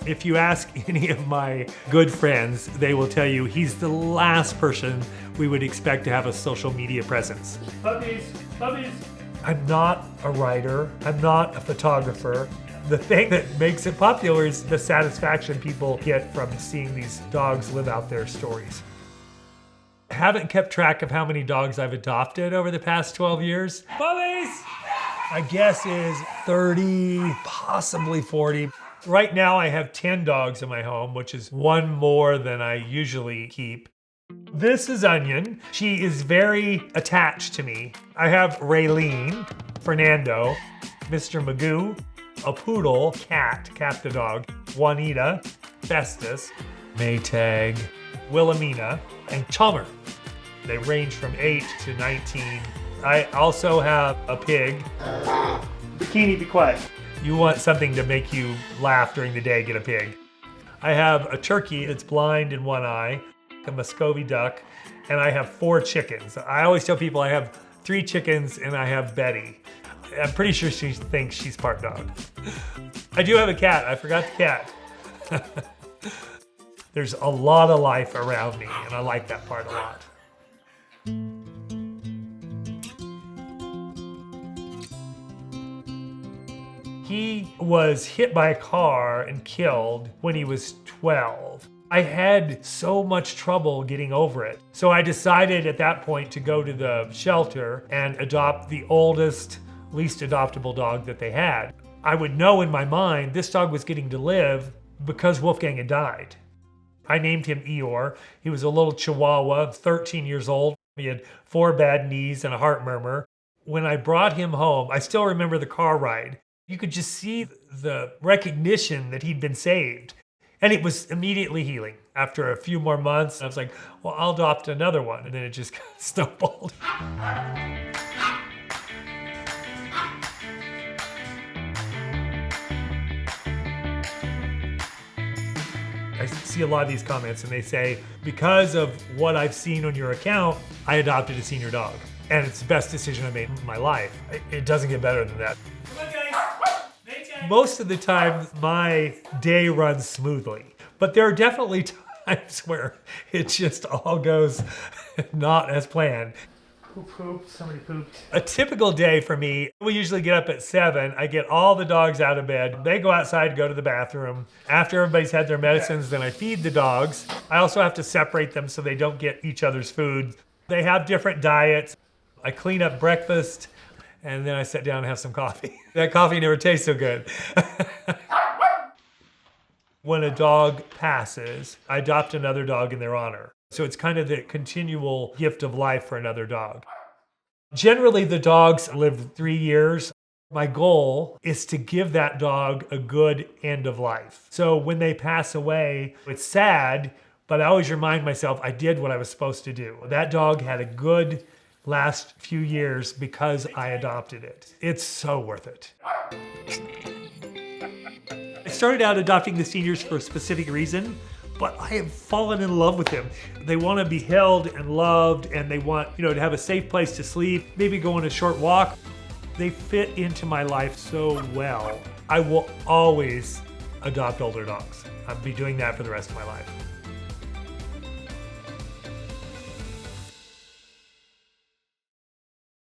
If you ask any of my good friends, they will tell you he's the last person we would expect to have a social media presence. Puppies, puppies. I'm not a writer. I'm not a photographer. The thing that makes it popular is the satisfaction people get from seeing these dogs live out their stories. I haven't kept track of how many dogs I've adopted over the past 12 years. Puppies! My guess is 30, possibly 40. Right now I have 10 dogs in my home, which is one more than I usually keep. This is Onion. She is very attached to me. I have Raylene, Fernando, Mr. Magoo, a poodle, Cat the dog, Juanita, Festus, Maytag, Wilhelmina, and Chummer. They range from 8 to 19. I also have a pig. Bikini, be quiet. You want something to make you laugh during the day, get a pig. I have a turkey that's blind in one eye, a Muscovy duck, and I have 4 chickens. I always tell people I have 3 chickens and I have Betty. I'm pretty sure she thinks she's part dog. I do have a cat, I forgot the cat. There's a lot of life around me and I like that part a lot. He was hit by a car and killed when he was 12. I had so much trouble getting over it. So I decided at that point to go to the shelter and adopt the oldest, least adoptable dog that they had. I would know in my mind this dog was getting to live because Wolfgang had died. I named him Eeyore. He was a little Chihuahua, 13 years old. He had 4 bad knees and a heart murmur. When I brought him home, I still remember the car ride. You could just see the recognition that he'd been saved. And it was immediately healing. After a few more months, I was like, well, I'll adopt another one. And then it just snowballed. I see a lot of these comments and they say, because of what I've seen on your account, I adopted a senior dog. And it's the best decision I made in my life. It doesn't get better than that. Most of the time, my day runs smoothly, but there are definitely times where it just all goes not as planned. Who pooped? Somebody pooped. A typical day for me, we usually get up at 7. I get all the dogs out of bed. They go outside to go to the bathroom. After everybody's had their medicines, then I feed the dogs. I also have to separate them so they don't get each other's food. They have different diets. I clean up breakfast. And then I sit down and have some coffee. That coffee never tastes so good. When a dog passes, I adopt another dog in their honor. So it's kind of the continual gift of life for another dog. Generally, the dogs live 3 years. My goal is to give that dog a good end of life. So when they pass away, it's sad, but I always remind myself I did what I was supposed to do. That dog had a good last few years because I adopted it. It's so worth it. I started out adopting the seniors for a specific reason, but I have fallen in love with them. They want to be held and loved, and they want, to have a safe place to sleep, maybe go on a short walk. They fit into my life so well. I will always adopt older dogs. I'll be doing that for the rest of my life.